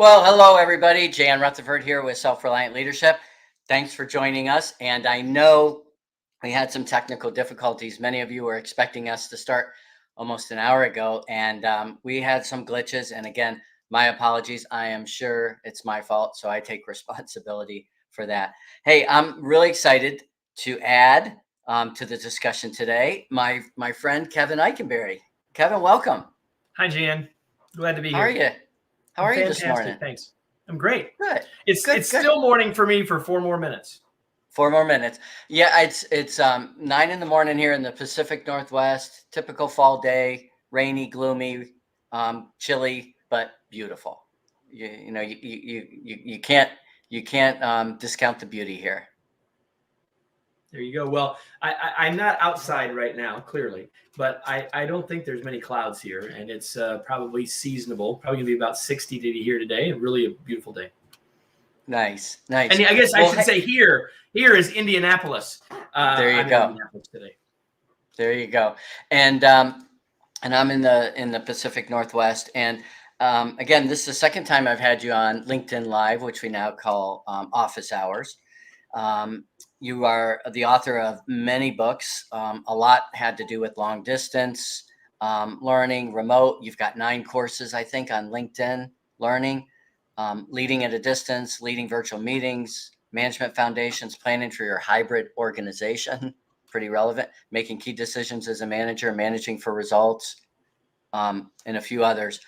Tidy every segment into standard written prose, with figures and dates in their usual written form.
Well, hello, everybody. Jan Rutherford here with Self-Reliant Leadership. Thanks for joining us. And I know we had some technical difficulties. Many of you were expecting us to start almost an hour ago, and we had some glitches. And again, my apologies. I am sure it's my fault, so I take responsibility for that. Hey, I'm really excited to add to the discussion today my friend Kevin Eickenberry. Kevin, welcome. Hi, Jan. Glad to be How are here. you? How are you this Fantastic. morning? Thanks. I'm great. Good. It's Good. still morning for me for 4 more minutes. 4 more minutes. Yeah, it's 9 in the morning here in the Pacific Northwest. Typical fall day, rainy, gloomy, chilly, but beautiful. You can't discount the beauty here. There you go. Well, I'm not outside right now, clearly, but I don't think there's many clouds here, and it's probably seasonable. Probably gonna be about 60 here today, and really a beautiful day. Nice. And I guess I should say here is Indianapolis. There you I'm go. in Indianapolis today. There you go. And I'm in the Pacific Northwest. And again, this is the second time I've had you on LinkedIn Live, which we now call Office Hours. You are the author of many books. A lot had to do with long distance learning, remote. You've got 9 courses, I think, on LinkedIn learning, leading at a distance, leading virtual meetings, management foundations, planning for your hybrid organization. Pretty relevant, making key decisions as a manager, managing for results, and a few others.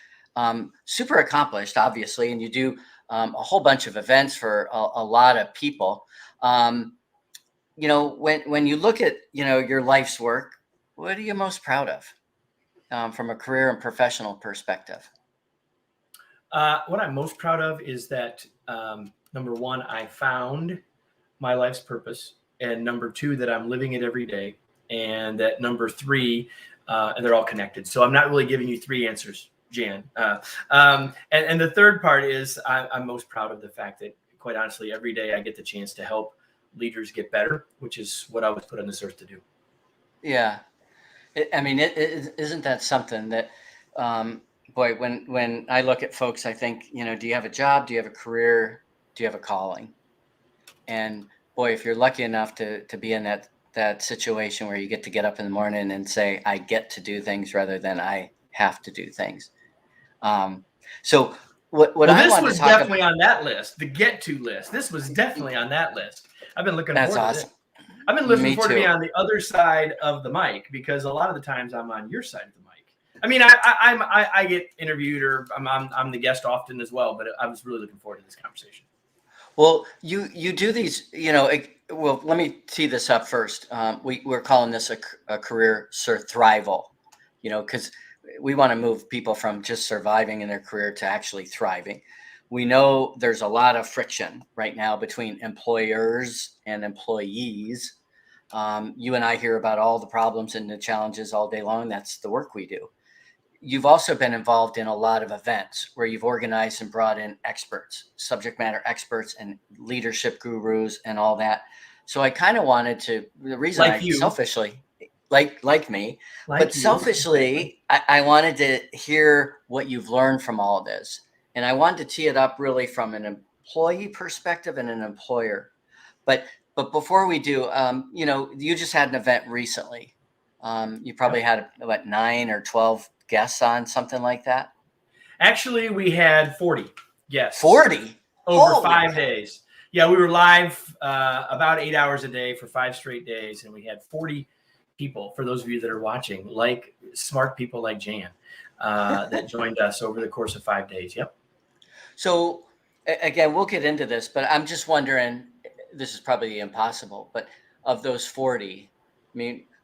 Super accomplished, obviously, and you do a whole bunch of events for a lot of people. When you look at, your life's work, what are you most proud of from a career and professional perspective? What I'm most proud of is that, number one, I found my life's purpose, and number 2, that I'm living it every day, and that number 3, and they're all connected. So I'm not really giving you 3 answers, Jan. And the third part is I'm most proud of the fact that, quite honestly, every day I get the chance to help leaders get better, which is what I was put on this earth to do. Yeah. Isn't that something that, boy, when I look at folks, I think, do you have a job? Do you have a career? Do you have a calling? And boy, if you're lucky enough to be in that situation where you get up in the morning and say, I get to do things rather than I have to do things. So what I this wanted was to talk definitely about, on that list, the get to list. This was definitely on that list. I've been looking that's forward awesome. to this. I've been looking Me forward to be too. on the other side of the mic, because a lot of the times I'm on your side of the mic. I mean, I get interviewed, or I'm the guest often as well, but I was really looking forward to this conversation. Well, you do these, well, let me tee this up first. We're calling this a career SurThrival, because we want to move people from just surviving in their career to actually thriving. We know there's a lot of friction right now between employers and employees. You and I hear about all the problems and the challenges all day long. That's the work we do. You've also been involved in a lot of events where you've organized and brought in experts, subject matter experts and leadership gurus and all that. So I kind of wanted to, the reason Like you. selfishly, like me, Like but you. selfishly, I wanted to hear what you've learned from all of this. And I wanted to tee it up really from an employee perspective and an employer. But before we do, you just had an event recently. You probably had, 9 or 12 guests on, something like that? Actually, we had 40 guests. 40? Over 5 days. Yeah, we were live about 8 hours a day for 5 straight days, and we had 40 people, for those of you that are watching, like smart people like Jan, that joined us over the course of 5 days. Yep. So again, we'll get into this, but I'm just wondering, this is probably impossible, but of those 40,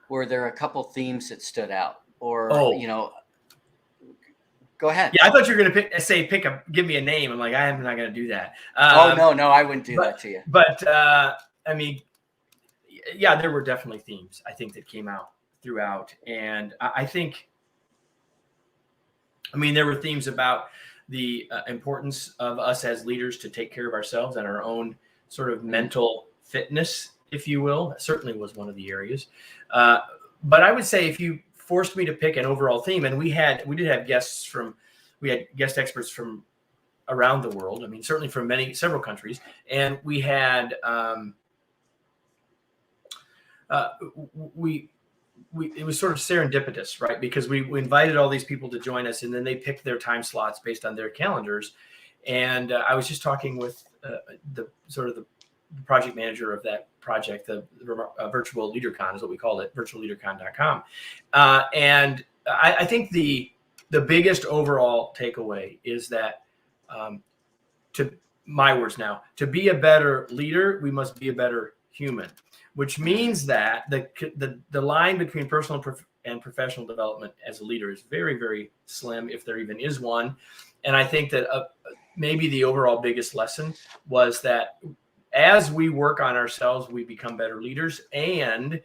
were there a couple themes that stood out, or, go ahead. Yeah, I thought you were going to give me a name. I'm like, I'm not going to do that. No, I wouldn't do that to you. But yeah, there were definitely themes, I think, that came out throughout. And I think, there were themes about the importance of us as leaders to take care of ourselves and our own sort of mental fitness, if you will. That certainly was one of the areas. But I would say, if you forced me to pick an overall theme, and we had guest experts from around the world. I mean, certainly from several countries. And we had, it was sort of serendipitous, right? Because we invited all these people to join us, and then they picked their time slots based on their calendars. And I was just talking with the project manager of that project, the virtual LeaderCon is what we call it, virtualleadercon.com. And I think the biggest overall takeaway is that, to my words now, to be a better leader, we must be a better human, which means that the line between personal and professional development as a leader is very, very slim, if there even is one. And I think that maybe the overall biggest lesson was that as we work on ourselves, we become better leaders, and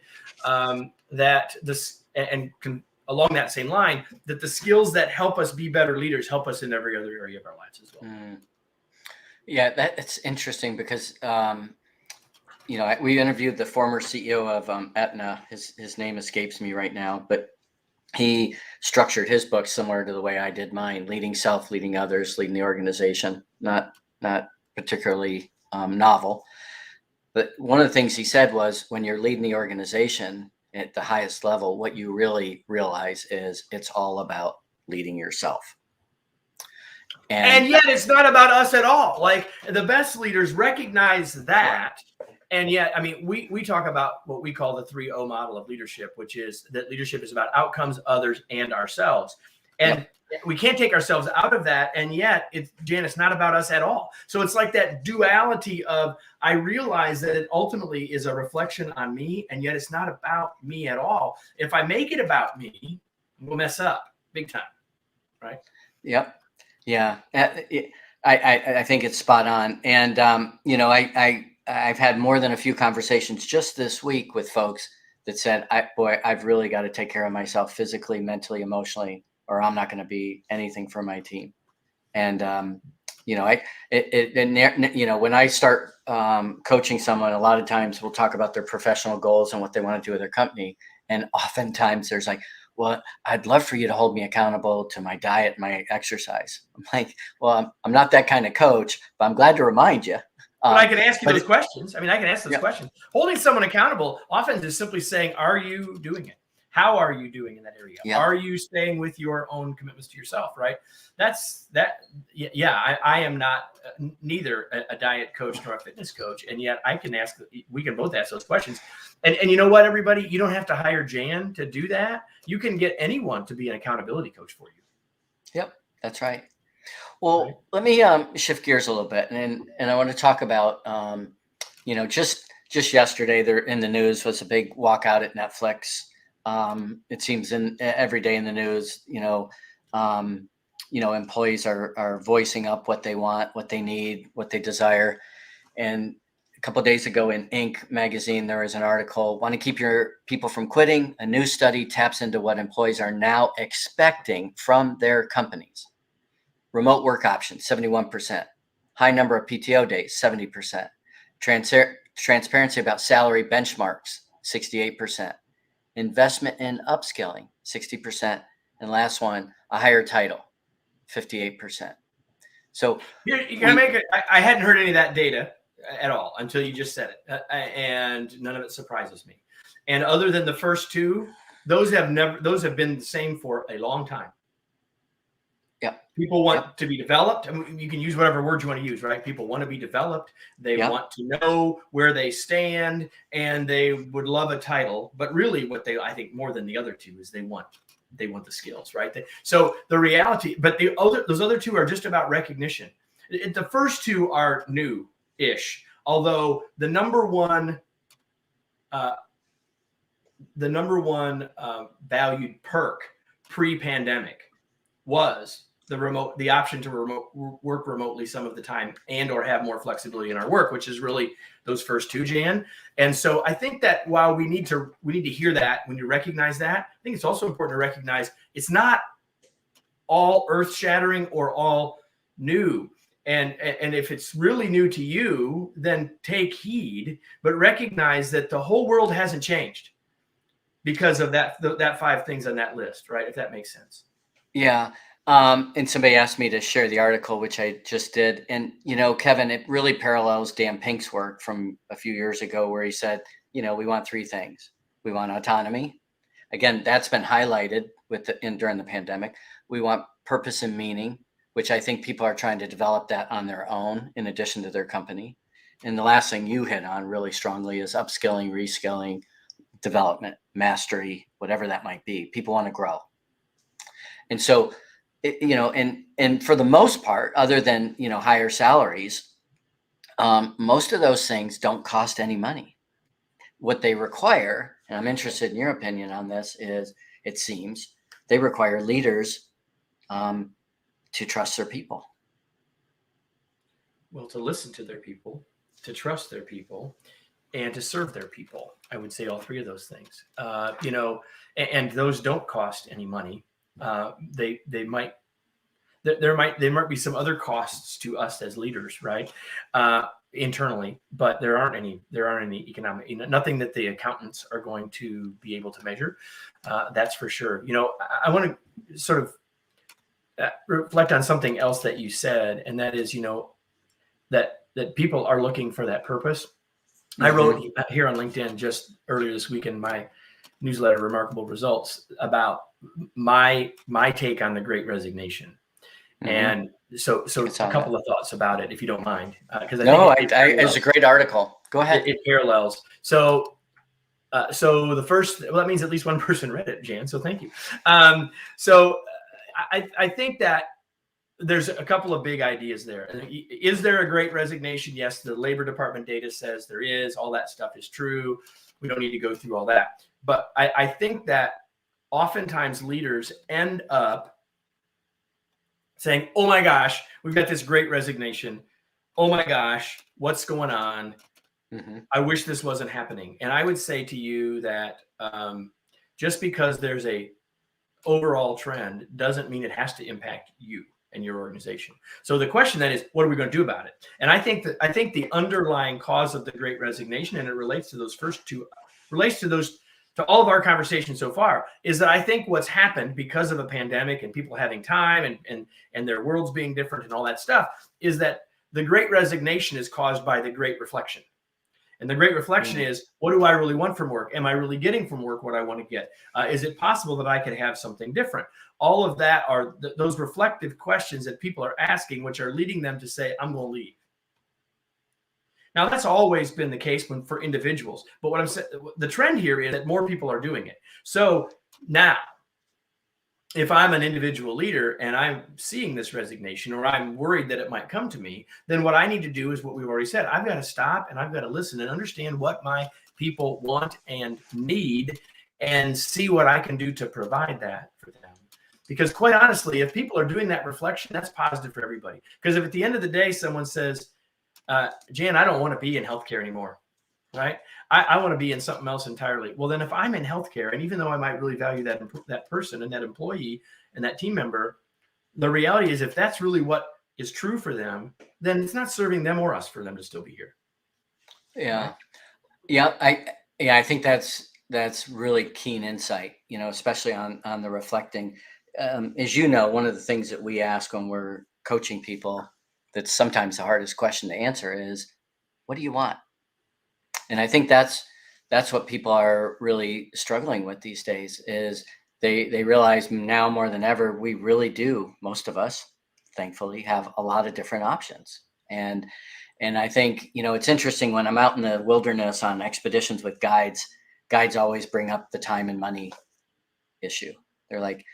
along that same line, that the skills that help us be better leaders help us in every other area of our lives as well. Yeah, that's interesting because, we interviewed the former CEO of Aetna. His name escapes me right now, but he structured his book similar to the way I did mine: leading self, leading others, leading the organization. Not particularly novel, but one of the things he said was, when you're leading the organization at the highest level, what you really realize is it's all about leading yourself. And yet it's not about us at all. Like, the best leaders recognize that. And yet, I mean, we talk about what we call the 3O model of leadership, which is that leadership is about outcomes, others, and ourselves. And we can't take ourselves out of that. And yet, it's not about us at all. So it's like that duality of, I realize that it ultimately is a reflection on me, and yet it's not about me at all. If I make it about me, we'll mess up big time, right? Yep. Yeah. I think it's spot on. And, I've had more than a few conversations just this week with folks that said, I've really got to take care of myself physically, mentally, emotionally, or I'm not going to be anything for my team. And, when I start coaching someone, a lot of times we'll talk about their professional goals and what they want to do with their company. And oftentimes there's like, well, I'd love for you to hold me accountable to my diet, my exercise. I'm like, well, I'm not that kind of coach, but I'm glad to remind you. But I can ask you those questions. I mean, I can ask those questions. Holding someone accountable often is simply saying, are you doing it? How are you doing in that area? Yeah. Are you staying with your own commitments to yourself? Right. I am not neither a diet coach nor a fitness coach. And yet we can both ask those questions. And you know what, everybody, you don't have to hire Jan to do that. You can get anyone to be an accountability coach for you. Yep. That's right. Well, let me shift gears a little bit, and I want to talk about, just yesterday there in the news was a big walkout at Netflix. It seems every day in the news, employees are voicing up what they want, what they need, what they desire. And a couple of days ago in Inc. magazine, there was an article, "Want to keep your people from quitting? A new study taps into what employees are now expecting from their companies." Remote work options, 71%. High number of PTO days, 70%. Transparency about salary benchmarks, 68%. Investment in upskilling, 60%. And last one, a higher title, 58%. So you gotta make it. I hadn't heard any of that data at all until you just said it, and none of it surprises me. And other than the first two, those have been the same for a long time. Yeah. People want to be developed. I mean, you can use whatever word you want to use, right? People want to be developed. They want to know where they stand, and they would love a title. But really, I think more than the other two is they want the skills, right? So the reality, but those other two are just about recognition. The first two are new-ish, although the number one valued perk pre-pandemic was the option to work remotely some of the time and or have more flexibility in our work, which is really those first two, Jan. And so I think that while we need to hear that, when you recognize that, I think it's also important to recognize it's not all earth-shattering or all new. And if it's really new to you, then take heed, but recognize that the whole world hasn't changed because of that 5 things on that list, right? If that makes sense. Yeah. And somebody asked me to share the article, which I just did. And, Kevin, it really parallels Dan Pink's work from a few years ago where he said, we want three things. We want autonomy. Again, that's been highlighted during the pandemic. We want purpose and meaning, which I think people are trying to develop that on their own in addition to their company. And the last thing you hit on really strongly is upskilling, reskilling, development, mastery, whatever that might be. People want to grow. And so, and for the most part, other than, higher salaries, most of those things don't cost any money. What they require, and I'm interested in your opinion on this, is it seems they require leaders to trust their people. Well, to listen to their people, to trust their people, and to serve their people. I would say all three of those things. And those don't cost any money. They might. There might be some other costs to us as leaders, right? Internally, but there aren't any economic, nothing that the accountants are going to be able to measure. That's for sure. I want to sort of reflect on something else that you said, and that is, that people are looking for that purpose. Mm-hmm. I wrote here on LinkedIn just earlier this week in my newsletter, Remarkable Results, about my take on the Great Resignation. Mm-hmm. And so a couple of thoughts about it, if you don't mind, because it's a great article. Go ahead. It parallels. So the first, that means at least one person read it, Jan. So thank you. So I think that there's a couple of big ideas there. Is there a Great Resignation? Yes, the Labor Department data says there is. All that stuff is true. We don't need to go through all that. But I think that oftentimes leaders end up saying, oh my gosh, we've got this Great Resignation. Oh my gosh, what's going on? Mm-hmm. I wish this wasn't happening. And I would say to you that just because there's a overall trend doesn't mean it has to impact you and your organization. So the question then is, what are we going to do about it? And I think the underlying cause of the Great Resignation, and it relates to those first two, to all of our conversations so far, is that I think what's happened because of a pandemic and people having time and their worlds being different and all that stuff, is that the Great Resignation is caused by the Great Reflection. And the Great Reflection is, what do I really want from work? Am I really getting from work what I want to get? Is it possible that I could have something different? All of that are those reflective questions that people are asking, which are leading them to say, I'm going to leave. Now, that's always been the case for individuals. But what I'm saying, the trend here is that more people are doing it. So now, if I'm an individual leader and I'm seeing this resignation, or I'm worried that it might come to me, then what I need to do is what we've already said. I've got to stop and I've got to listen and understand what my people want and need and see what I can do to provide that for them. Because quite honestly, if people are doing that reflection, that's positive for everybody. Because if at the end of the day, someone says, Jan, I don't want to be in healthcare anymore, right? I want to be in something else entirely. Well, then if I'm in healthcare, and even though I might really value that person and that employee and that team member, the reality is if that's really what is true for them, then it's not serving them or us for them to still be here. Yeah. Right? I think that's really keen insight, especially on the reflecting. As you know, one of the things that we ask when we're coaching people, that's sometimes the hardest question to answer is, what do you want? And I think that's what people are really struggling with these days, is they realize now more than ever, we really do, most of us, thankfully, have a lot of different options. And I think, it's interesting when I'm out in the wilderness on expeditions with guides always bring up the time and money issue. They're like,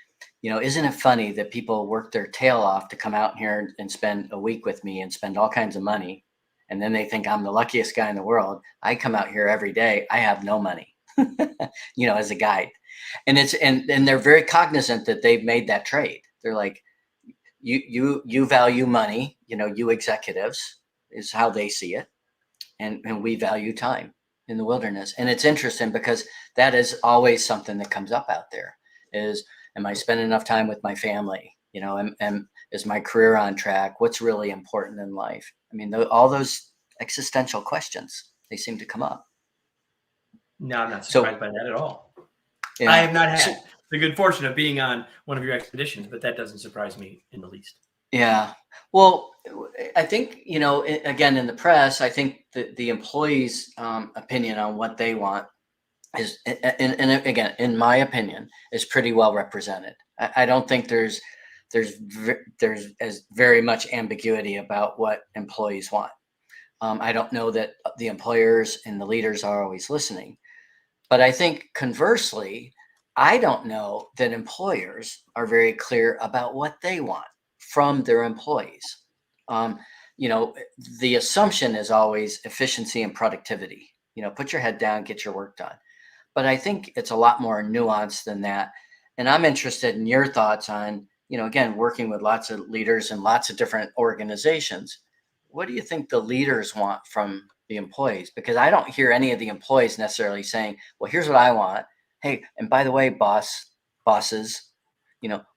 isn't it funny that people work their tail off to come out here and spend a week with me and spend all kinds of money? And then they think I'm the luckiest guy in the world. I come out here every day. I have no money, as a guide. And and they're very cognizant that they've made that trade. They're like, you value money, you executives is how they see it. And we value time in the wilderness. And it's interesting because that is always something that comes up out there is, am I spending enough time with my family? Is my career on track? What's really important in life? I mean, all those existential questions, they seem to come up. No, I'm not surprised by that at all. Yeah. I have not had the good fortune of being on one of your expeditions, but that doesn't surprise me in the least. Yeah. Well, I think, again, in the press, I think the employees' opinion on what they want is, and again, in my opinion, is pretty well represented. I don't think there's as very much ambiguity about what employees want. I don't know that the employers and the leaders are always listening, but I think conversely, I don't know that employers are very clear about what they want from their employees. Um, the assumption is always efficiency and productivity. Put your head down, get your work done. But I think it's a lot more nuanced than that. And I'm interested in your thoughts on, again, working with lots of leaders and lots of different organizations. What do you think the leaders want from the employees? Because I don't hear any of the employees necessarily saying, well, here's what I want. Hey, and by the way, bosses,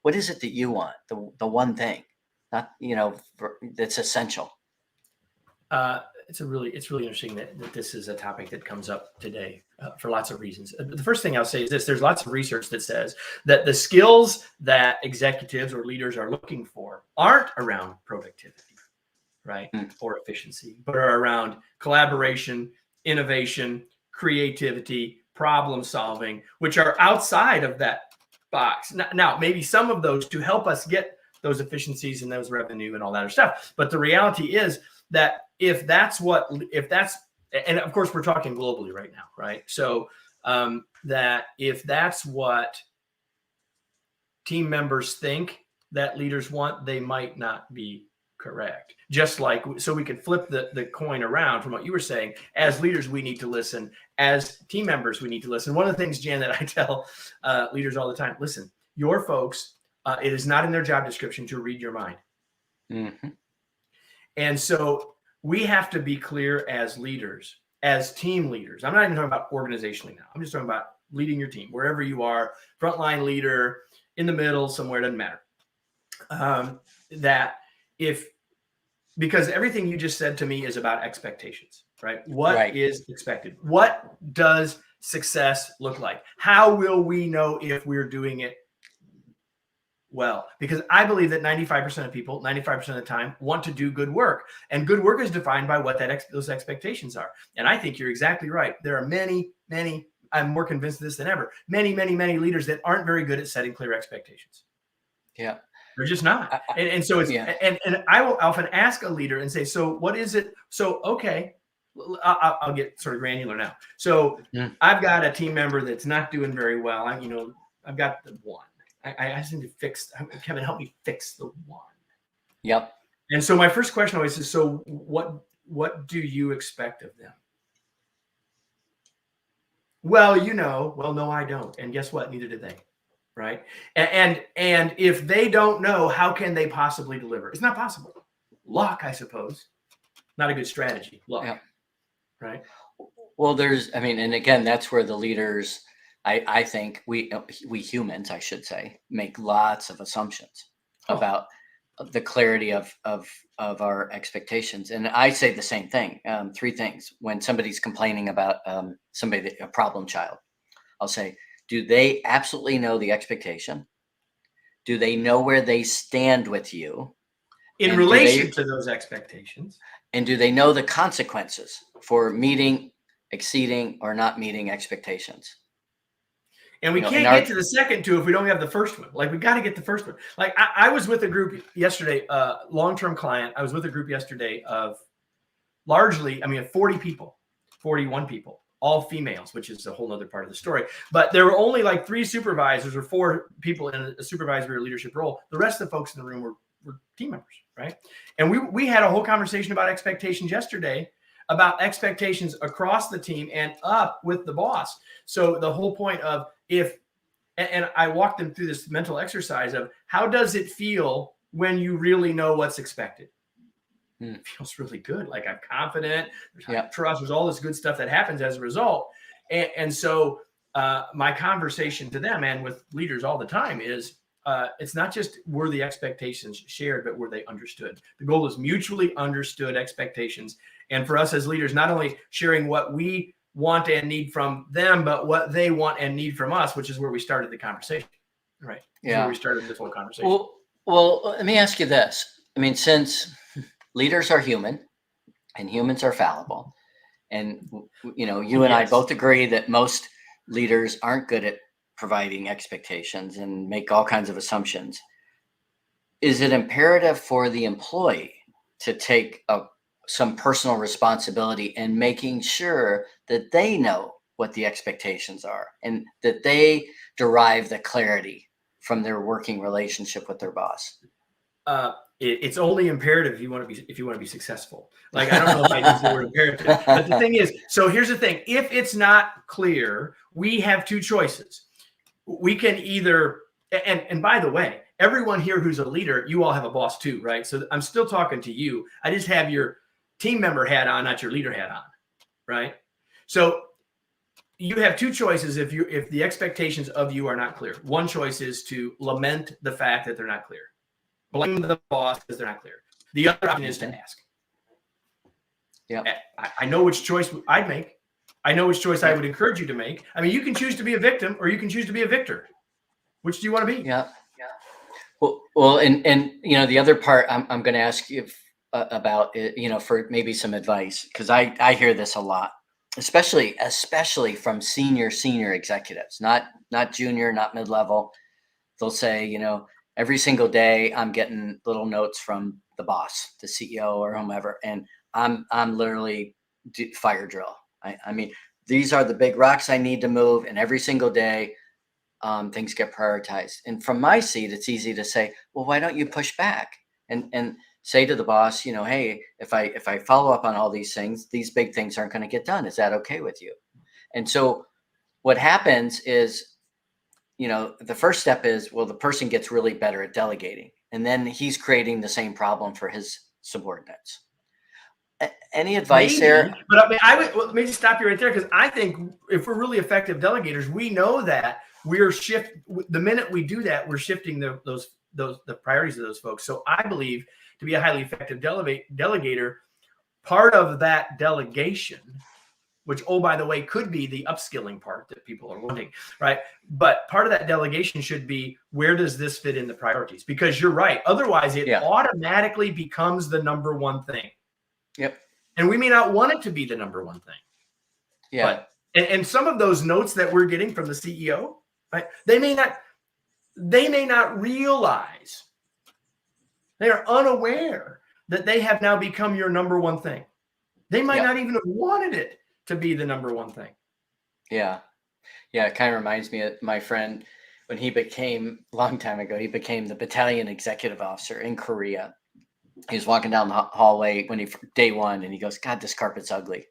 what is it that you want? The one thing, not, that's essential. It's really interesting that this is a topic that comes up today for lots of reasons. The first thing I'll say is this: there's lots of research that says that the skills that executives or leaders are looking for aren't around productivity, right, or efficiency, but are around collaboration, innovation, creativity, problem solving, which are outside of that box. Now, maybe some of those to help us get those efficiencies and those revenue and all that other stuff. But the reality is that if that's, and of course we're talking globally right now, right? So that if that's what team members think that leaders want, they might not be correct. Just like, so we could flip the coin around from what you were saying. As leaders, we need to listen. As team members, we need to listen. One of the things, Jan, that I tell leaders all the time: listen, your folks, it is not in their job description to read your mind. Mm-hmm. And so we have to be clear as leaders, as team leaders. I'm not even talking about organizationally now. I'm just talking about leading your team, wherever you are, frontline leader, in the middle, somewhere, doesn't matter. Because everything you just said to me is about expectations, right? What is expected? What does success look like? How will we know if we're doing it well? Because I believe that 95% of people, 95% of the time, want to do good work. And good work is defined by what those expectations are. And I think you're exactly right. There are many, I'm more convinced of this than ever, many leaders that aren't very good at setting clear expectations. Yeah. They're just not. And so it's, and I will often ask a leader and say, so what is it? So, okay, I'll get sort of granular now. So I've got a team member that's not doing very well. I've got the one. I just need to fix, Kevin, help me fix the one. Yep. And so my first question always is, so what do you expect of them? Well, no, I don't. And guess what? Neither did they. Right. And if they don't know, how can they possibly deliver? It's not possible. Luck, I suppose. Not a good strategy. Luck. Yeah. Right. Well, and again, that's where the leaders, I think we humans, I should say, make lots of assumptions about the clarity of our expectations. And I say the same thing. 3 things. When somebody's complaining about a problem child, I'll say, do they absolutely know the expectation? Do they know where they stand with you in relation to those expectations? And do they know the consequences for meeting, exceeding, or not meeting expectations? And we can't get to the second 2 if we don't have the first one. Like, we got to get the first one. Like, I was with a group yesterday, long-term client. I was with a group yesterday of largely, 40 people, 41 people. All females, which is a whole other part of the story. But there were only like 3 supervisors or 4 people in a supervisory or leadership role. The rest of the folks in the room were team members, right? And we had a whole conversation about expectations yesterday, about expectations across the team and up with the boss. So the whole point of and I walked them through this mental exercise of, how does it feel when you really know what's expected? It feels really good. Like, I'm confident. There's trust. There's all this good stuff that happens as a result. And so my conversation to them, and with leaders all the time, is it's not just were the expectations shared, but were they understood? The goal is mutually understood expectations. And for us as leaders, not only sharing what we want and need from them, but what they want and need from us, which is where we started the conversation. Right. Yeah. Where we started this whole conversation. Well, let me ask you this. I mean, since leaders are human and humans are fallible, and you and I both agree that most leaders aren't good at providing expectations and make all kinds of assumptions. Is it imperative for the employee to take some personal responsibility in making sure that they know what the expectations are and that they derive the clarity from their working relationship with their boss? It's only imperative if you want to be successful. Like, I don't know if I use the word imperative, but the thing is, so here's the thing: if it's not clear, we have two choices. We can either, and by the way, everyone here who's a leader, you all have a boss too, right? So I'm still talking to you. I just have your team member hat on, not your leader hat on, right? So you have two choices if the expectations of you are not clear. One choice is to lament the fact that they're not clear. Blame the boss because they're not clear. The other option is to ask. Yeah, I know which choice I'd make. I know which choice I would encourage you to make. I mean, you can choose to be a victim or you can choose to be a victor. Which do you want to be? Yeah. Well, and the other part I'm going to ask you about, for maybe some advice, because I hear this a lot, especially from senior executives, not junior, not mid-level. They'll say, every single day I'm getting little notes from the boss, the CEO or whomever, and I'm literally fire drill. I mean, these are the big rocks I need to move, and every single day things get prioritized. And from my seat, it's easy to say, well, why don't you push back and say to the boss, hey, if I follow up on all these things, these big things aren't going to get done. Is that okay with you? And so what happens is, the first step is, well, the person gets really better at delegating, and then he's creating the same problem for his subordinates. Any advice there? But I mean, let me just stop you right there, because I think if we're really effective delegators, we know that the minute we do that, we're shifting the priorities of those folks. So I believe to be a highly effective delegator, part of that delegation, which, oh, by the way, could be the upskilling part that people are wanting, right? But part of that delegation should be, where does this fit in the priorities? Because you're right. Otherwise, it automatically becomes the number one thing. Yep. And we may not want it to be the number one thing. Yeah. But, and some of those notes that we're getting from the CEO, right? They may not realize, they are unaware that they have now become your number one thing. They might not even have wanted it to be the number one thing. Yeah. Yeah. It kind of reminds me of my friend when he became, a long time ago, he became the battalion executive officer in Korea. He was walking down the hallway day one, and he goes, God, this carpet's ugly.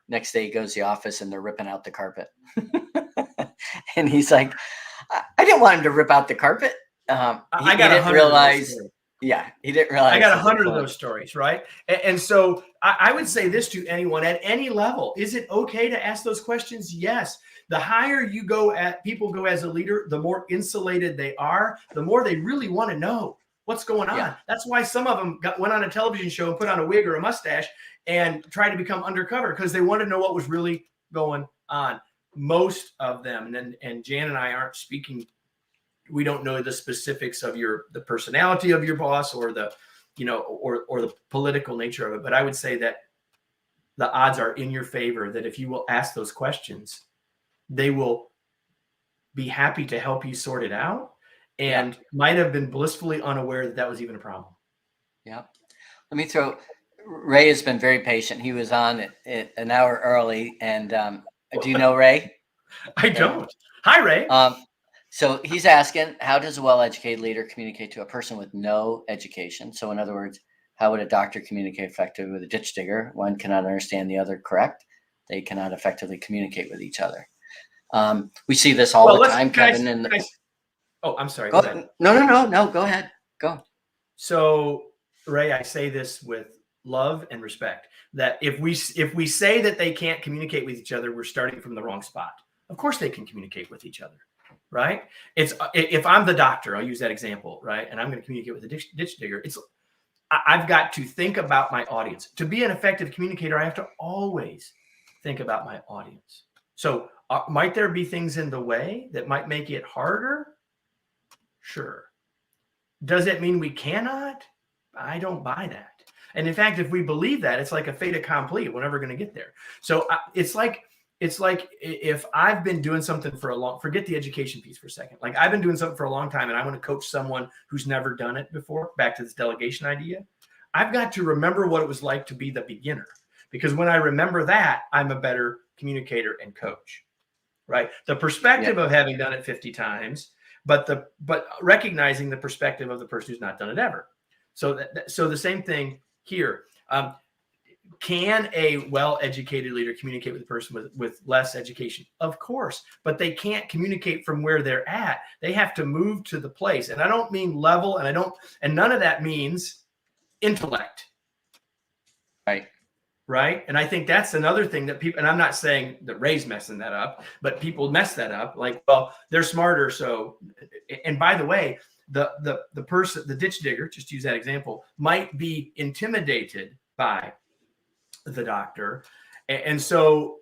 Next day he goes to the office and they're ripping out the carpet. And he's like, I didn't want him to rip out the carpet. He didn't realize. Yeah, he didn't realize. I got 100 of those stories, right? And so I would say this to anyone at any level: is it okay to ask those questions? Yes. The higher people go as a leader, the more insulated they are, the more they really want to know what's going on. That's why some of them went on a television show and put on a wig or a mustache and tried to become undercover, because they wanted to know what was really going on. Most of them, and Jan and I aren't speaking. We don't know the specifics of the personality of your boss or the, or the political nature of it. But I would say that the odds are in your favor that if you will ask those questions, they will be happy to help you sort it out, and might have been blissfully unaware that was even a problem. Yeah. Ray has been very patient. He was on an hour early. And do you know Ray? I don't. Hi, Ray. So he's asking, how does a well-educated leader communicate to a person with no education? So in other words, how would a doctor communicate effectively with a ditch digger? One cannot understand the other correct. They cannot effectively communicate with each other. We see this all the time, Kevin. I'm sorry. Go ahead. No. Go ahead. Go. So, Ray, I say this with love and respect, that if we say that they can't communicate with each other, we're starting from the wrong spot. Of course they can communicate with each other, right? It's, if I'm the doctor, I'll use that example, right? And I'm going to communicate with a ditch digger. I've got to think about my audience. To be an effective communicator, I have to always think about my audience. So might there be things in the way that might make it harder? Sure. Does it mean we cannot? I don't buy that. And in fact, if we believe that, it's like a fait accompli. We're never going to get there. So it's like if I've been doing something for a long, forget the education piece for a second. Like I've been doing something for a long time and I want to coach someone who's never done it before, back to this delegation idea. I've got to remember what it was like to be the beginner, because when I remember that, I'm a better communicator and coach, right? The perspective of having done it 50 times, but recognizing the perspective of the person who's not done it ever. So so the same thing here. Can a well-educated leader communicate with a person with less education? Of course, but they can't communicate from where they're at. They have to move to the place. And I don't mean level, and none of that means intellect. Right. And I think that's another thing that people, and I'm not saying that Ray's messing that up, but people mess that up. Like, well, they're smarter. So, and by the way, the person, the ditch digger, just to use that example, might be intimidated by the doctor. And so,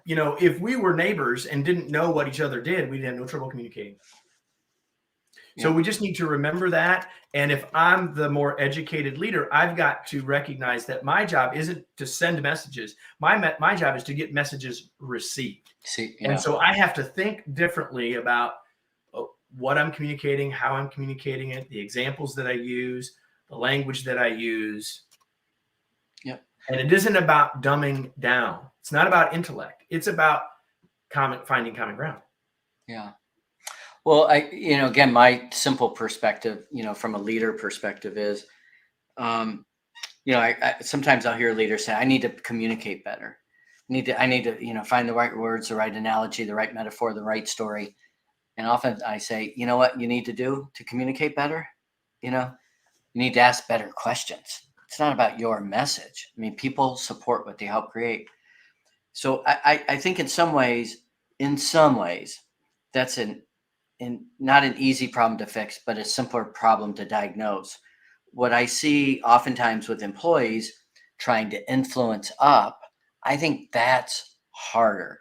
you know, if we were neighbors and didn't know what each other did, we'd have no trouble communicating. So we just need to remember that. And if I'm the more educated leader, I've got to recognize that my job isn't to send messages. My job is to get messages received. And so I have to think differently about what I'm communicating, how I'm communicating it, the examples that I use, the language that I use. And it isn't about dumbing down. It's not about intellect. It's about finding common ground. Well, again, my simple perspective, from a leader perspective is, I sometimes I'll hear leaders say, I need to communicate better. I need to, find the right words, the right analogy, the right metaphor, the right story. And often I say, you know what you need to do to communicate better? You need to ask better questions. It's not about your message. I mean, people support what they help create. So I think in some ways, that's not an easy problem to fix, but a simpler problem to diagnose. What I see oftentimes with employees trying to influence up, I think that's harder.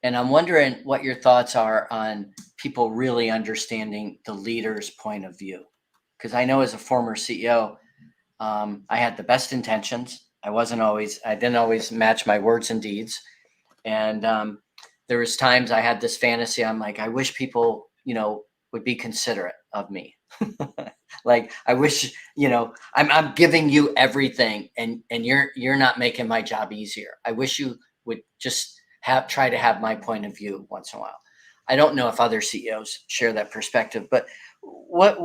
And I'm wondering what your thoughts are on people really understanding the leader's point of view. Because I know as a former CEO, I had the best intentions. I didn't always match my words and deeds. And there was times I had this fantasy. I'm like, I wish people, would be considerate of me. Like, I wish, I'm giving you everything and you're not making my job easier. I wish you would just try to have my point of view once in a while. I don't know if other CEOs share that perspective, but what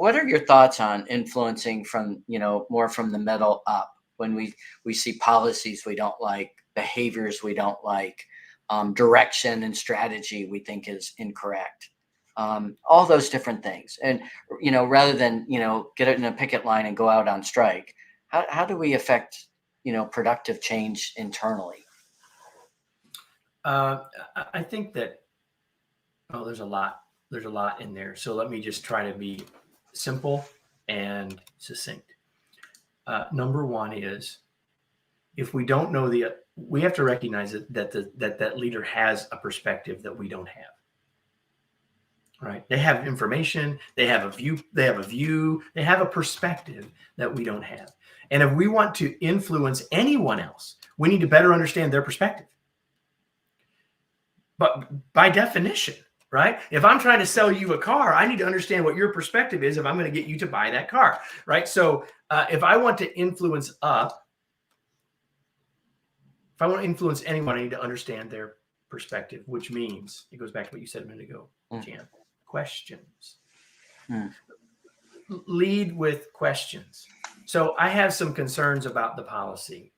are your thoughts on influencing from, more from the middle up when we see policies we don't like, behaviors we don't like, direction and strategy we think is incorrect? All those different things. And, rather than, get it in a picket line and go out on strike, how do we affect, productive change internally? I think that, there's a lot in there. So let me just try to be simple and succinct. Number one is, if we don't know we have to recognize that leader has a perspective that we don't have. Right? They have information, they have a view, they have a perspective that we don't have. And if we want to influence anyone else, we need to better understand their perspective. But by definition, right? If I'm trying to sell you a car, I need to understand what your perspective is if I'm going to get you to buy that car, right? So if I want to influence anyone, I need to understand their perspective, which means, it goes back to what you said a minute ago, Jan. Questions. Lead with questions. So I have some concerns about the policy.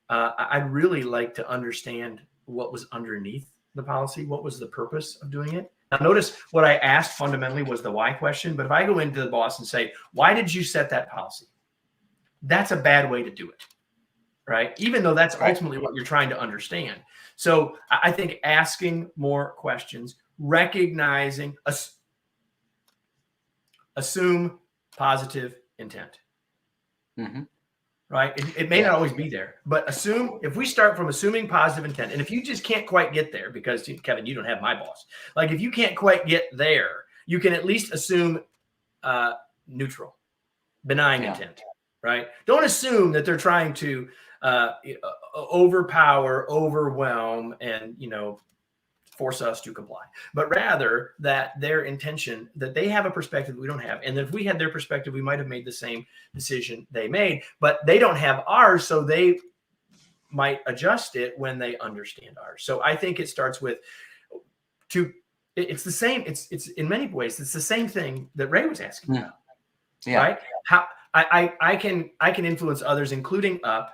I'd really like to understand what was underneath the policy. What was the purpose of doing it? Now, notice what I asked fundamentally was the why question. But if I go into the boss and say, why did you set that policy? That's a bad way to do it, right? Even though that's ultimately what you're trying to understand. So I think asking more questions, recognizing, assume positive intent. Right? It may not always be there, but if we start from assuming positive intent, and if you just can't quite get there, because Kevin, you don't have my boss. Like, if you can't quite get there, you can at least assume neutral, benign intent, right? Don't assume that they're trying to overpower, overwhelm, and, force us to comply, but rather that their intention, that they have a perspective we don't have. And if we had their perspective, we might have made the same decision they made, but they don't have ours. So they might adjust it when they understand ours. So I think it starts with it's the same. It's in many ways, it's the same thing that Ray was asking about, right? How I can influence others, including up,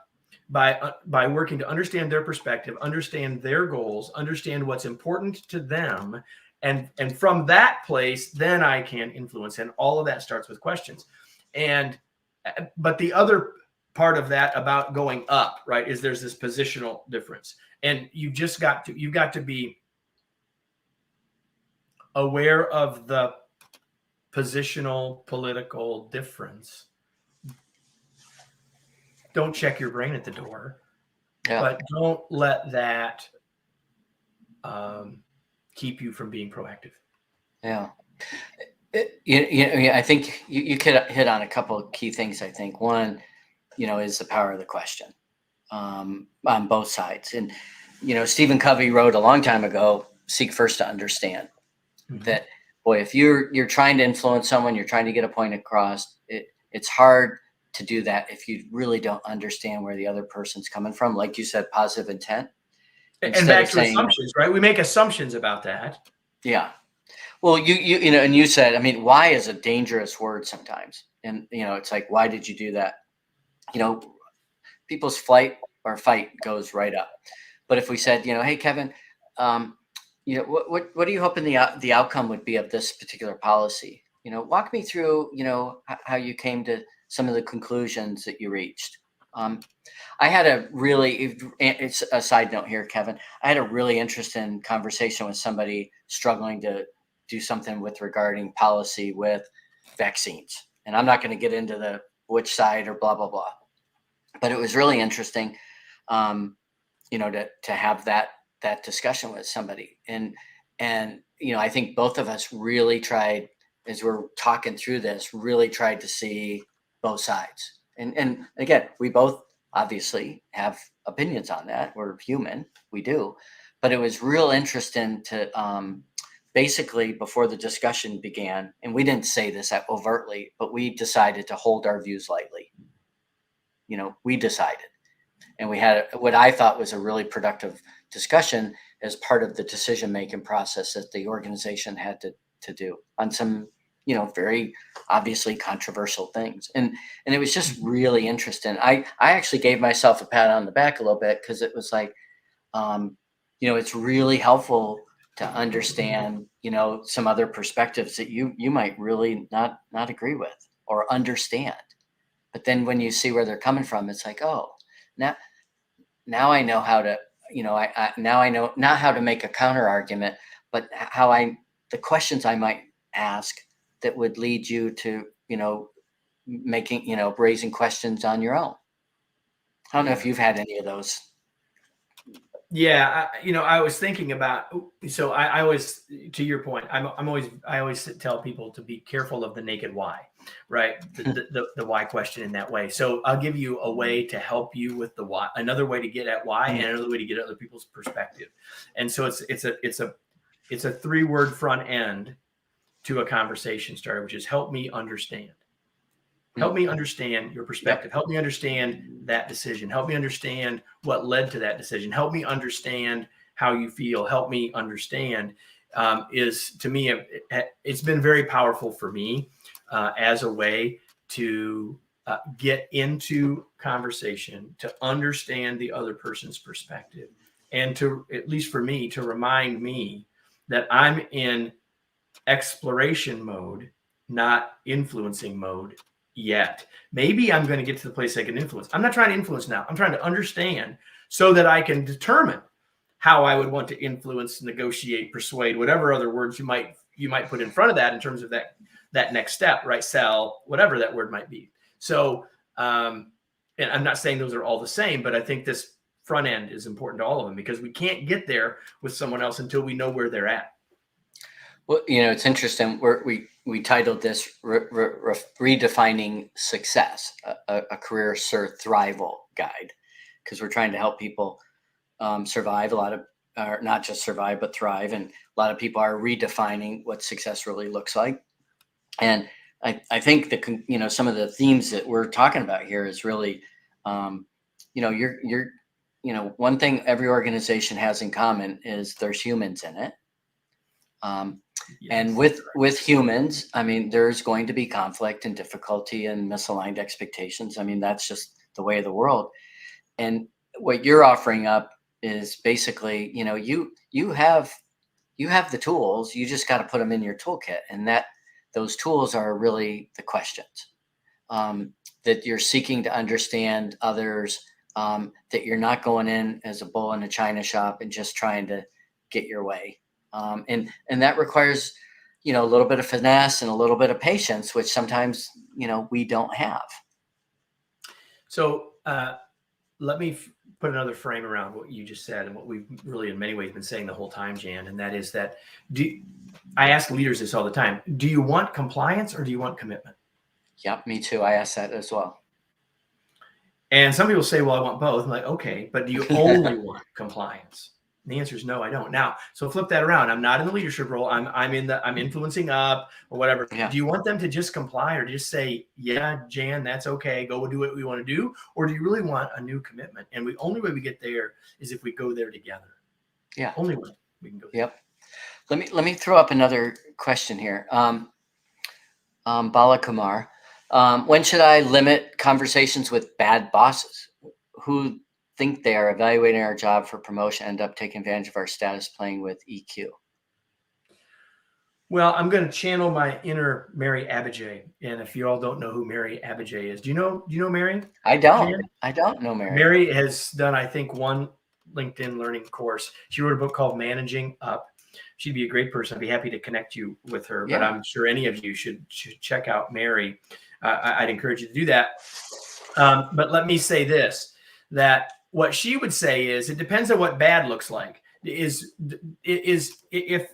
by working to understand their perspective, understand their goals, understand what's important to them. And from that place, then I can influence. And all of that starts with questions. But the other part of that about going up, right, is there's this positional difference. And you've got to be aware of the positional political difference. Don't check your brain at the door, but don't let that keep you from being proactive. Yeah. I think you could hit on a couple of key things. I think one, is the power of the question on both sides. And, Stephen Covey wrote a long time ago, seek first to understand. Mm-hmm. That, boy, if you're trying to influence someone, you're trying to get a point across, it's hard to do that if you really don't understand where the other person's coming from. Like you said, positive intent. And back to assumptions, right? We make assumptions about that. Yeah. Well, and you said, why is a dangerous word sometimes. And, it's like, why did you do that? People's flight or fight goes right up. But if we said, hey, Kevin, what are you hoping the outcome would be of this particular policy? Walk me through, how you came to some of the conclusions that you reached. I had it's a side note here, Kevin. I had a really interesting conversation with somebody struggling to do something regarding policy with vaccines. And I'm not going to get into the which side or blah, blah, blah. But it was really interesting, to have that discussion with somebody. And I think both of us really tried, as we're talking through this, really tried to see both sides. And again, we both obviously have opinions on that. We're human, we do. But it was real interesting to basically, before the discussion began, and we didn't say this overtly, but we decided to hold our views lightly. We decided. And we had what I thought was a really productive discussion as part of the decision-making process that the organization had to do on some, very obviously controversial things. And it was just really interesting. I actually gave myself a pat on the back a little bit, because it was like, it's really helpful to understand, some other perspectives that you might really not agree with or understand. But then when you see where they're coming from, it's like, oh, now I know how to, now I know not how to make a counter argument, but the questions I might ask that would lead you to, making, raising questions on your own. I don't know if you've had any of those. Yeah. I was thinking about, so I always, to your point, I always tell people to be careful of the naked why, right? The why question in that way. So I'll give you a way to help you with the why, another way to get at why, and another way to get at other people's perspective. And so it's a 3-word front end to a conversation starter, which is help me understand. Help me understand your perspective. Help me understand that decision. Help me understand what led to that decision. Help me understand how you feel. Help me understand is, to me, it's been very powerful for me as a way to get into conversation, to understand the other person's perspective, and to, at least for me, to remind me that I'm in exploration mode, not influencing mode yet. Maybe I'm going to get to the place I can influence. I'm not trying to influence now. I'm trying to understand so that I can determine how I would want to influence, negotiate, persuade, whatever other words you might put in front of that in terms of that next step, right? Sell, whatever that word might be. So, and I'm not saying those are all the same, but I think this front end is important to all of them, because we can't get there with someone else until we know where they're at. Well, it's interesting. We titled this Redefining Success, a career SurThrival guide, because we're trying to help people survive a lot of, or not just survive, but thrive. And a lot of people are redefining what success really looks like. And I think some of the themes that we're talking about here is really, you're one thing every organization has in common is there's humans in it. And with humans, I mean, there's going to be conflict and difficulty and misaligned expectations. I mean, that's just the way of the world. And what you're offering up is basically, you have the tools. You just got to put them in your toolkit, and those tools are really the questions that you're seeking to understand others. That you're not going in as a bull in a china shop and just trying to get your way. And that requires, a little bit of finesse and a little bit of patience, which sometimes, we don't have. So let me put another frame around what you just said and what we've really in many ways been saying the whole time, Jan, and that is that I ask leaders this all the time. Do you want compliance or do you want commitment? Yep, me too. I ask that as well. And some people say, well, I want both. I'm like, okay, but do you only want compliance? And the answer is no, I don't. Now, so flip that around. I'm not in the leadership role. I'm influencing up or whatever. Yeah. Do you want them to just comply or just say, yeah, Jan, that's okay. Go do what we want to do. Or do you really want a new commitment? And the only way we get there is if we go there together. Yeah. Only way we can go there. Yep. Let me throw up another question here. Bala Kumar. When should I limit conversations with bad bosses who think they are evaluating our job for promotion, end up taking advantage of our status playing with EQ? Well, I'm going to channel my inner Mary Abijay. And if you all don't know who Mary Abijay is, do you know Mary? I don't know Mary. Mary has done, I think, one LinkedIn learning course. She wrote a book called Managing Up. She'd be a great person. I'd be happy to connect you with her, but I'm sure any of you should check out Mary. I'd encourage you to do that. But let me say this, that what she would say is it depends on what bad looks like. Is if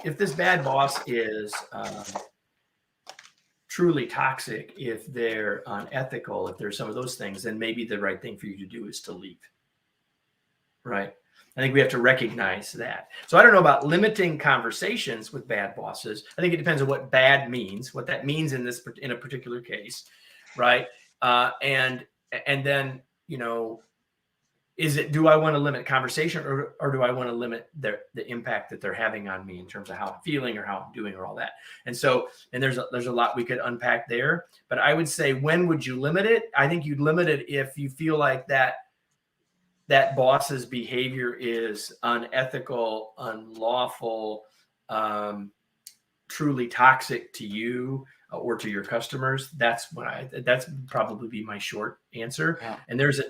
this bad boss is truly toxic, if they're unethical, if there's some of those things, then maybe the right thing for you to do is to leave. Right? I think we have to recognize that. So I don't know about limiting conversations with bad bosses. I think it depends on what bad means, what that means in a particular case, right? And then, do I want to limit conversation or do I want to limit the impact that they're having on me in terms of how I'm feeling or how I'm doing or all that? And there's a lot we could unpack there, but I would say, when would you limit it? I think you'd limit it if you feel like that boss's behavior is unethical, unlawful, truly toxic to you or to your customers. That's probably be my short answer. Yeah. And there's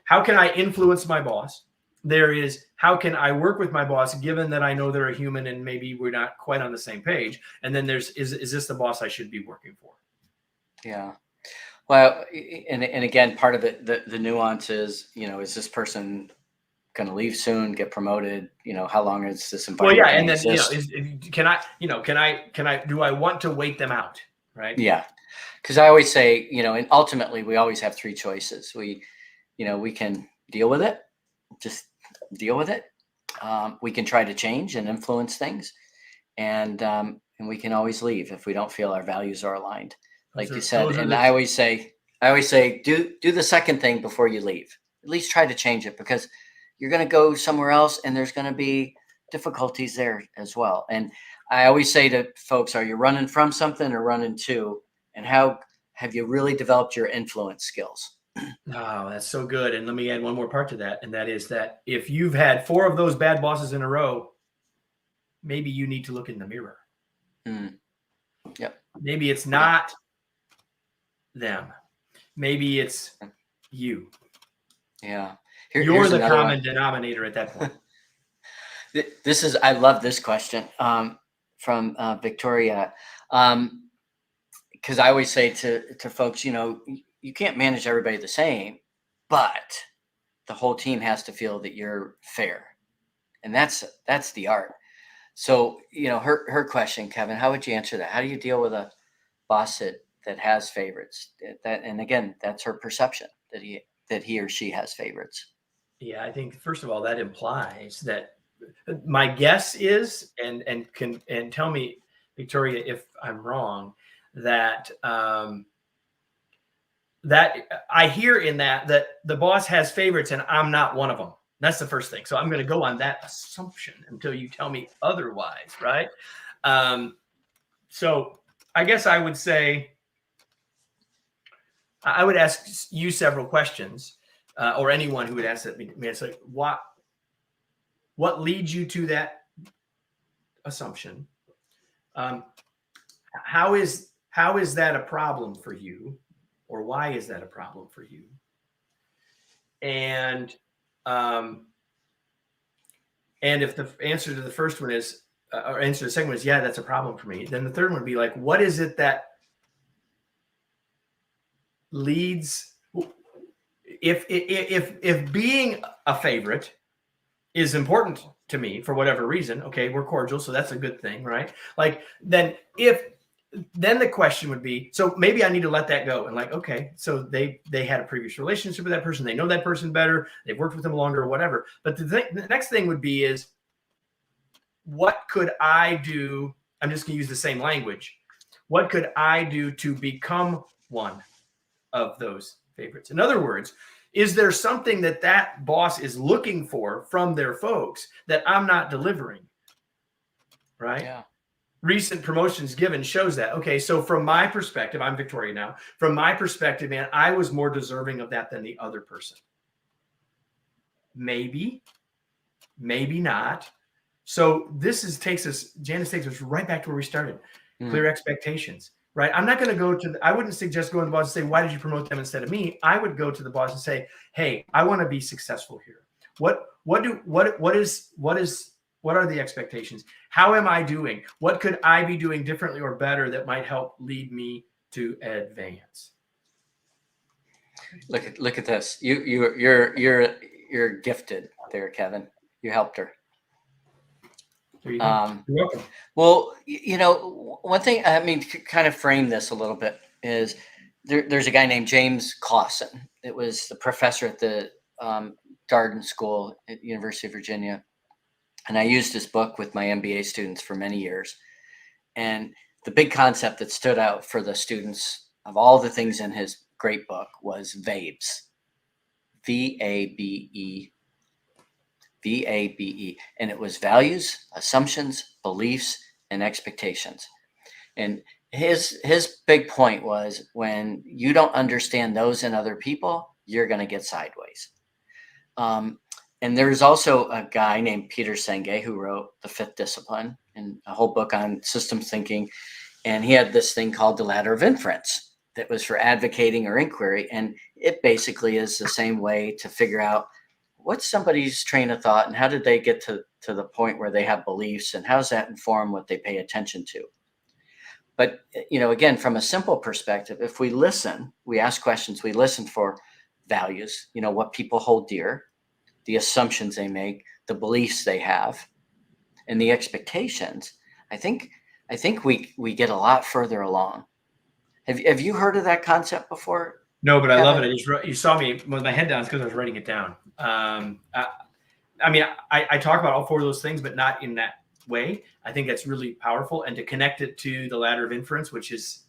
how can I influence my boss? There is how can I work with my boss given that I know they're a human and maybe we're not quite on the same page. And then is this the boss I should be working for? Yeah. Well, and again, part of it, the nuance is, is this person going to leave soon, get promoted? How long is this environment? Well, yeah, and then do I want to wait them out? Right? Yeah, because I always say, and ultimately we always have three choices. We can deal with it, just deal with it. We can try to change and influence things, and we can always leave if we don't feel our values are aligned. Like you said, and I always say, do the second thing before you leave. At least try to change it, because you're going to go somewhere else and there's going to be difficulties there as well. And I always say to folks, are you running from something or running to? And how have you really developed your influence skills? Oh, that's so good. And let me add one more part to that. And that is that if you've had 4 of those bad bosses in a row, maybe you need to look in the mirror. Yep. Maybe it's not them. Maybe it's you. Yeah. You're the common denominator at that point. I love this question from Victoria. Because I always say to folks, you can't manage everybody the same, but the whole team has to feel that you're fair. And that's the art. So, her question, Kevin, how would you answer that? How do you deal with a boss that has favorites? And again, that's her perception that he or she has favorites. Yeah, I think first of all, that implies that my guess is, and tell me, Victoria, if I'm wrong, that that I hear in that the boss has favorites and I'm not one of them. That's the first thing. So I'm going to go on that assumption until you tell me otherwise, right? So I guess I would say I would ask you several questions, or anyone who would ask that. It's like, what leads you to that assumption? How is that a problem for you, or why is that a problem for you? And if the answer to the first one is, or answer to the second one is, yeah, that's a problem for me, then the third one would be like, what is it that leads? If being a favorite is important to me for whatever reason, okay, we're cordial, so that's a good thing, right? Like then the question would be, so maybe I need to let that go and like, okay, so they had a previous relationship with that person, they know that person better, they've worked with them longer or whatever. But the next thing would be is, what could I do? I'm just going to use the same language. What could I do to become one of those favorites? In other words, is there something that boss is looking for from their folks that I'm not delivering? Right? Yeah. Recent promotions given shows that. Okay, so from my perspective, I'm Victoria now. From my perspective, man, I was more deserving of that than the other person. Maybe not. So Janice takes us right back to where we started. Clear expectations, right? I'm not going to go to, I wouldn't suggest going to the boss and say, why did you promote them instead of me? I would go to the boss and say, hey, I want to be successful here. What are the expectations? How am I doing? What could I be doing differently or better that might help lead me to advance? Look at this. You're gifted there, Kevin. You helped her. There you go. You're welcome. Well, one thing, to kind of frame this a little bit is there's a guy named James Clausen. It was the professor at the Darden School at the University of Virginia. And I used his book with my MBA students for many years. And the big concept that stood out for the students of all the things in his great book was VABE. VABE. VABE. And it was values, assumptions, beliefs, and expectations. And his big point was, when you don't understand those in other people, you're going to get sideways. And there's also a guy named Peter Senge who wrote The Fifth Discipline and a whole book on systems thinking. And he had this thing called the ladder of inference that was for advocating or inquiry. And it basically is the same way to figure out what's somebody's train of thought and how did they get to the point where they have beliefs, and how does that inform what they pay attention to. But, again, from a simple perspective, if we listen, we ask questions, we listen for values, what people hold dear, the assumptions they make, the beliefs they have, and the expectations, I think we get a lot further along. Have you heard of that concept before? No, but I love it. You saw me with my head down because I was writing it down. I talk about all four of those things, but not in that way. I think that's really powerful. And to connect it to the ladder of inference, which is,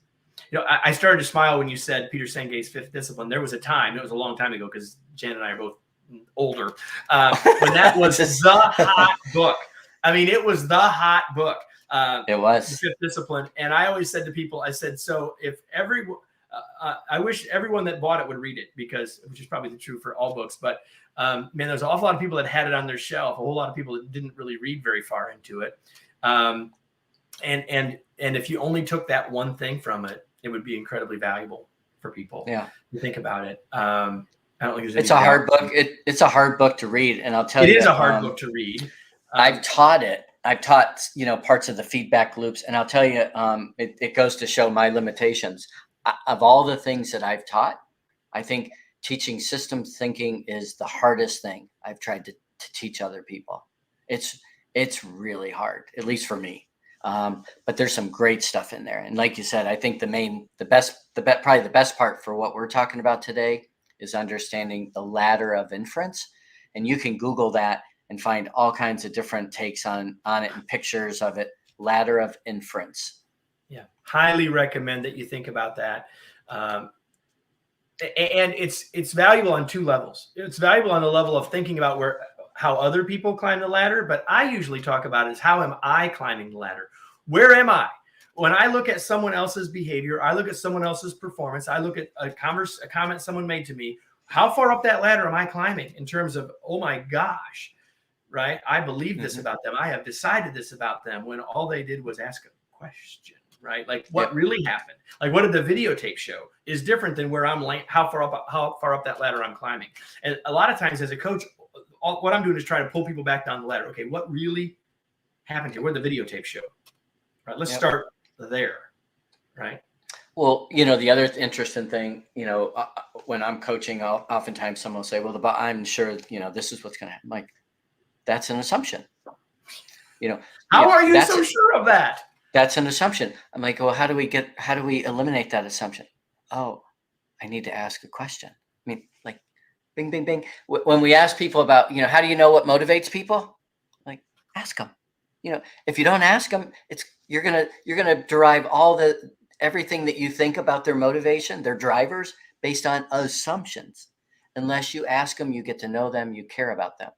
I started to smile when you said Peter Senge's Fifth Discipline. There was a time, it was a long time ago because Jen and I are both older, when that was the hot book. It was the hot book. It was The Fifth Discipline. And I always said to people, I said, so if I wish everyone that bought it would read it, which is probably true for all books, but man, there's an awful lot of people that had it on their shelf, a whole lot of people that didn't really read very far into it. And if you only took that one thing from it, it would be incredibly valuable for people. Yeah. To think about it. I don't think it's a hard book. It's a hard book to read. And I'll tell you, it is a hard book to read. I've taught it. I've taught, parts of the feedback loops, and I'll tell you, it goes to show my limitations. Of all the things that I've taught, I think teaching systems thinking is the hardest thing I've tried to teach other people. It's It's really hard, at least for me. But there's some great stuff in there. And like you said, I think probably the best part for what we're talking about today is understanding the ladder of inference. And you can Google that and find all kinds of different takes on it and pictures of it. Ladder of inference. Yeah, highly recommend that you think about that. And it's valuable on two levels. It's valuable on the level of thinking about how other people climb the ladder, but I usually talk about is how am I climbing the ladder? Where am I? When I look at someone else's behavior, I look at someone else's performance, I look at a comment someone made to me, how far up that ladder am I climbing in terms of, oh my gosh, right? I believe this about them. I have decided this about them when all they did was ask a question, right? Like what really happened? Like what did the videotape show is different than where I'm like, how far up that ladder I'm climbing. And a lot of times as a coach, what I'm doing is trying to pull people back down the ladder. Okay, what really happened here? Where did the videotape show? Right. Let's start there. Right. Well, the other interesting thing, when I'm coaching, oftentimes someone will say, "Well, I'm sure, this is what's going to happen." Like, that's an assumption. How are you so sure of that? That's an assumption. I'm like, well, how do we eliminate that assumption? Oh, I need to ask a question. I mean, like, bing, bing, bing. When we ask people about, how do you know what motivates people? Like, ask them. If you don't ask them, you're gonna derive everything that you think about their motivation, their drivers, based on assumptions. Unless you ask them, you get to know them, you care about them.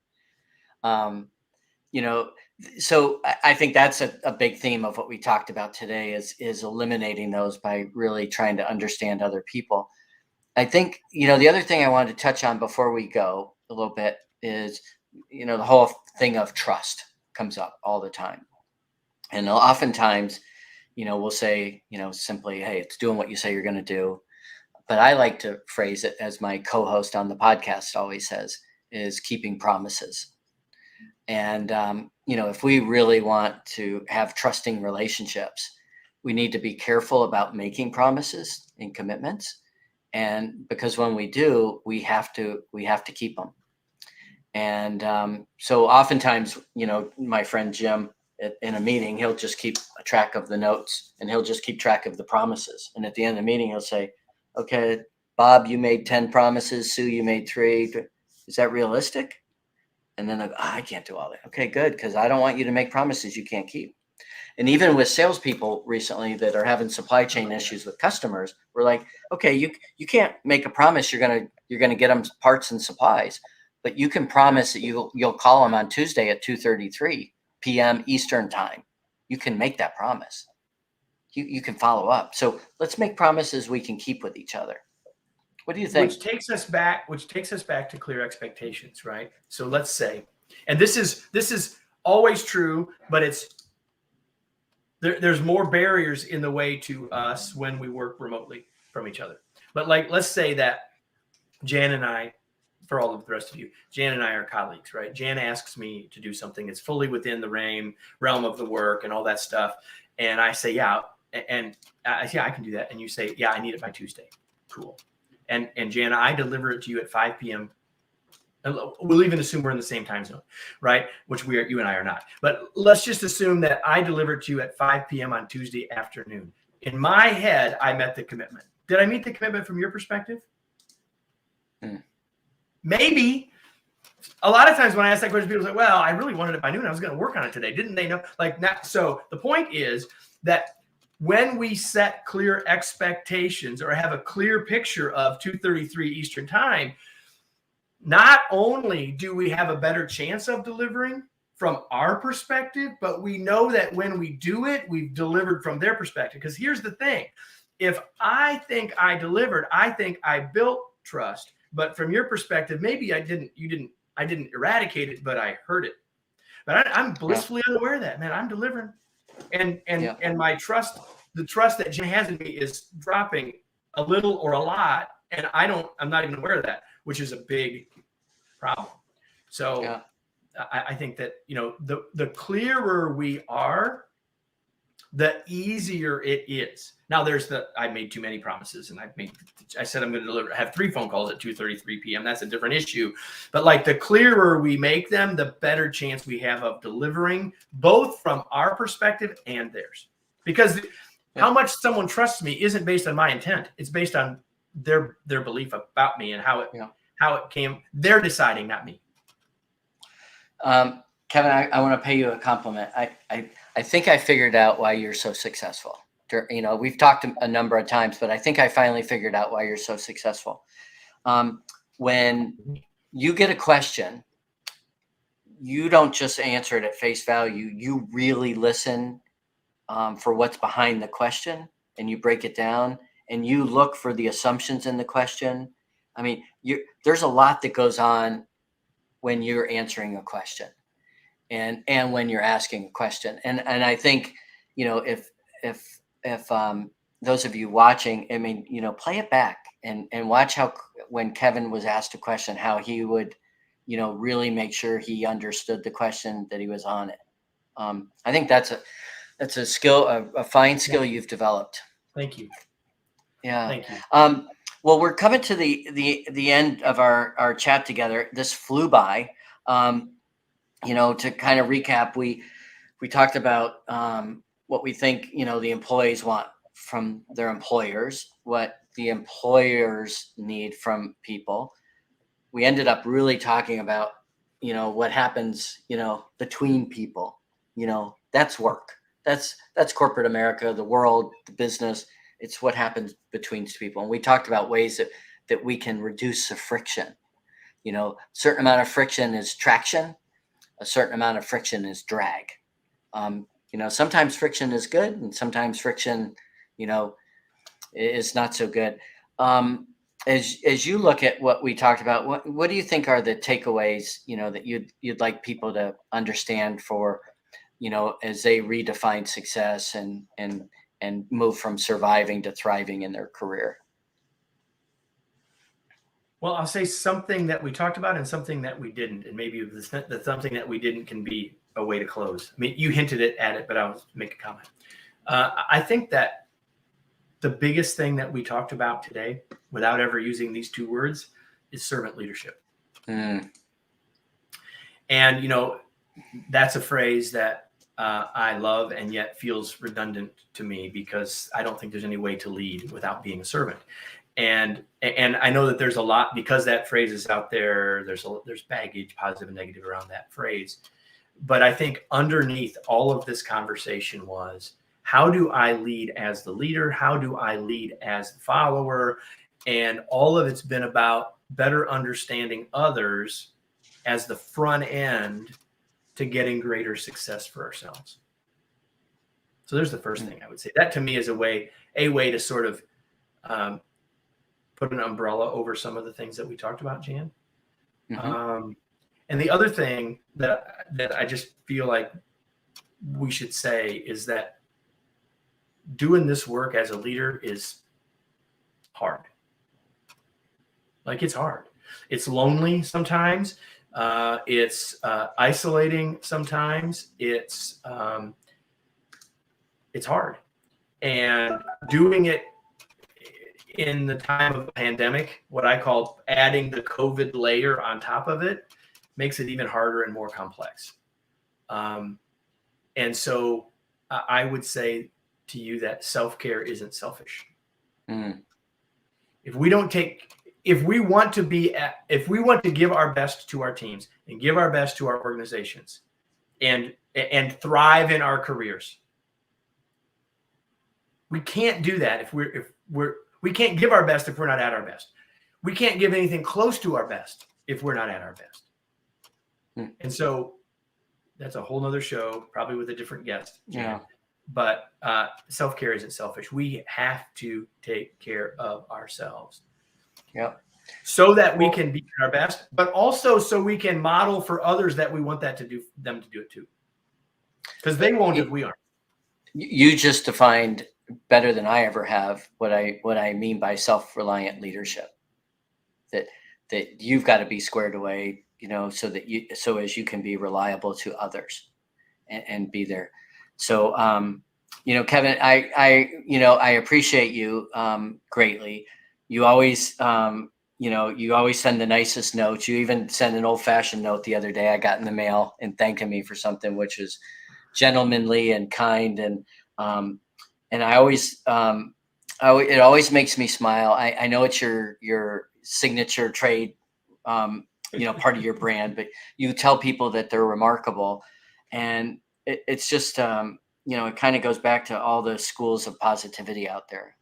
So I think that's a big theme of what we talked about today is eliminating those by really trying to understand other people. I think, the other thing I wanted to touch on before we go a little bit is, the whole thing of trust comes up all the time. And oftentimes, we'll say, simply, hey, it's doing what you say you're going to do. But I like to phrase it as my co-host on the podcast always says, is keeping promises. And, if we really want to have trusting relationships, we need to be careful about making promises and commitments. And because when we do, we have to keep them. And so oftentimes, my friend Jim in a meeting, he'll just keep a track of the notes and he'll just keep track of the promises. And at the end of the meeting, he'll say, okay, Bob, you made 10 promises. Sue, you made 3. Is that realistic? And then I can't do all that. Okay, good. Because I don't want you to make promises you can't keep. And even with salespeople recently that are having supply chain issues with customers, we're like, okay, you can't make a promise you're gonna get them parts and supplies, but you can promise that you'll call them on Tuesday at 2:33 p.m. Eastern time. You can make that promise. You can follow up. So let's make promises we can keep with each other. What do you think? Which takes us back to clear expectations, right? So let's say, and this is always true, but there's more barriers in the way to us when we work remotely from each other. But let's say that Jan and I, for all of the rest of you, Jan and I are colleagues, right? Jan asks me to do something that's fully within the realm of the work and all that stuff. And I say, yeah. And I say, I can do that. And you say, yeah, I need it by Tuesday. Cool. And Jan, I deliver it to you at 5 p.m. We'll even assume we're in the same time zone, right? Which you and I are not. But let's just assume that I deliver it to you at 5 p.m. on Tuesday afternoon. In my head, I met the commitment. Did I meet the commitment from your perspective? Maybe. A lot of times when I ask that question, people say, well, I really wanted it by noon. I was going to work on it today. Didn't they know? So the point is that when we set clear expectations or have a clear picture of 2:33 Eastern time, not only do we have a better chance of delivering from our perspective, but we know that when we do it, we've delivered from their perspective. Because here's the thing. If I think I delivered, I think I built trust. But from your perspective, maybe I didn't eradicate it, but I heard it. But I'm blissfully unaware of that, man. I'm delivering. And my trust, the trust that Jen has in me is dropping a little or a lot. And I'm not even aware of that, which is a big problem. So I think that, the clearer we are, the easier it is. Now I made too many promises, and I said I'm going to have 3 phone calls at 2:33 p.m. That's a different issue. But like, the clearer we make them, the better chance we have of delivering, both from our perspective and theirs. Because how much someone trusts me isn't based on my intent. It's based on their belief about me and how it came. They're deciding, not me. Kevin, I want to pay you a compliment. I think I figured out why you're so successful. We've talked a number of times, but I think I finally figured out why you're so successful. When you get a question, you don't just answer it at face value. You really listen for what's behind the question, and you break it down, and you look for the assumptions in the question. I mean, there's a lot that goes on when you're answering a question, and when you're asking a question. And I think, if those of you watching, I mean, play it back and watch how, when Kevin was asked a question, how he would, really make sure he understood the question, that he was on it. I think that's a skill, a fine skill you've developed. Thank you. Yeah. Thank you. Well, we're coming to the end of our chat together. This flew by. To kind of recap, we talked about what we think, the employees want from their employers, what the employers need from people. We ended up really talking about, what happens, between people. That's work. That's corporate America, the world, the business. It's what happens between people. And we talked about ways that we can reduce the friction. Certain amount of friction is traction. A certain amount of friction is drag. Sometimes friction is good, and sometimes friction, is not so good. As you look at what we talked about, what do you think are the takeaways, that you'd like people to understand for, as they redefine success and move from surviving to thriving in their career? Well, I'll say something that we talked about and something that we didn't, and maybe the something that we didn't can be a way to close. I mean, you hinted at it, but I'll make a comment. I think that the biggest thing that we talked about today, without ever using these 2 words, is servant leadership. And, that's a phrase that I love, and yet feels redundant to me, because I don't think there's any way to lead without being a servant. And I know that there's a lot, because that phrase is out there. There's baggage, positive and negative, around that phrase. But I think underneath all of this conversation was, how do I lead as the leader? How do I lead as the follower? And all of it's been about better understanding others as the front end to getting greater success for ourselves. So there's the first thing I would say. That to me is a way to sort of put an umbrella over some of the things that we talked about, Jan. And the other thing that I just feel like we should say is that doing this work as a leader is hard. Like, it's hard. It's lonely sometimes. It's isolating sometimes. It's hard. And doing it in the time of a pandemic, what I call adding the COVID layer on top of it, makes it even harder and more complex. And so I would say to you that self-care isn't selfish. If we want to give our best to our teams and give our best to our organizations and thrive in our careers, we can't do that if we can't give our best if we're not at our best. We can't give anything close to our best if we're not at our best. And so that's a whole nother show, probably with a different guest. Yeah. But self-care isn't selfish. We have to take care of ourselves. Yep. So that we can be our best, but also so we can model for others that we want them to do it too. Because they won't if we aren't. You just defined better than I ever have what I mean by self-reliant leadership. That you've got to be squared away, so as you can be reliable to others and be there. So Kevin, I appreciate you greatly. You always, you always send the nicest notes. You even sent an old-fashioned note the other day I got in the mail and thanking me for something, which is gentlemanly and kind. And I always, it always makes me smile. I know it's your signature trade, part of your brand, but you tell people that they're remarkable. And it's just, it kind of goes back to all the schools of positivity out there.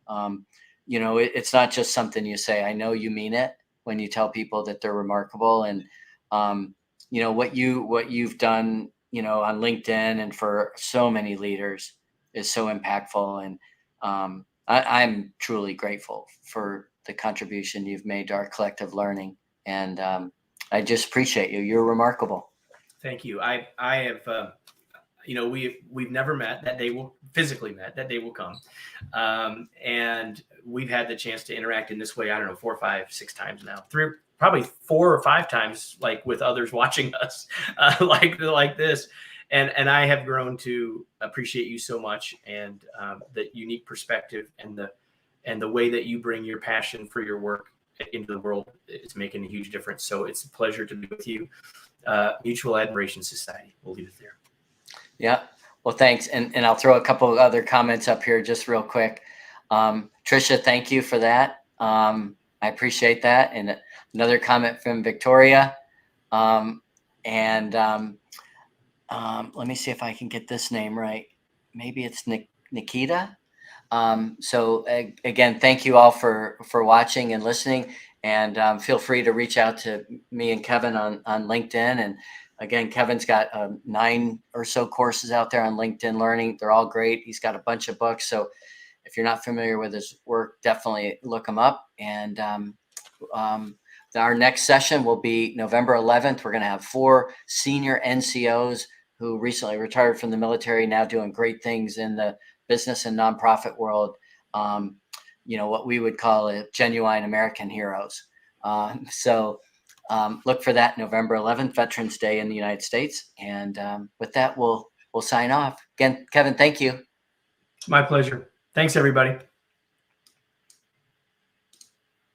It's not just something you say. I know you mean it when you tell people that they're remarkable. And what you've done, on LinkedIn and for so many leaders is so impactful. And I'm truly grateful for the contribution you've made to our collective learning. And I just appreciate you. You're remarkable. Thank you. I have, we've never met. That day will physically met. That day will come, and we've had the chance to interact in this way. I don't know, 4, 5, 6 times now. Probably 4 or 5 times, like with others watching us, like this. And I have grown to appreciate you so much, and the unique perspective and the way that you bring your passion for your work into the world. It's making a huge difference. So it's a pleasure to be with you. Mutual Admiration Society. We'll leave it there. Yeah. Well, thanks. And I'll throw a couple of other comments up here just real quick. Tricia, thank you for that. I appreciate that. And another comment from Victoria. Let me see if I can get this name right. Maybe it's Nikita. So again, thank you all for watching and listening, and feel free to reach out to me and Kevin on LinkedIn. And again, Kevin's got 9 or so courses out there on LinkedIn Learning. They're all great. He's got a bunch of books. So if you're not familiar with his work, definitely look him up. And our next session will be November 11th. We're going to have 4 senior NCOs who recently retired from the military, now doing great things in the business and nonprofit world. What we would call a genuine American heroes. So look for that November 11th, Veterans Day in the United States. And with that, we'll sign off. Again, Kevin, thank you. My pleasure. Thanks, everybody.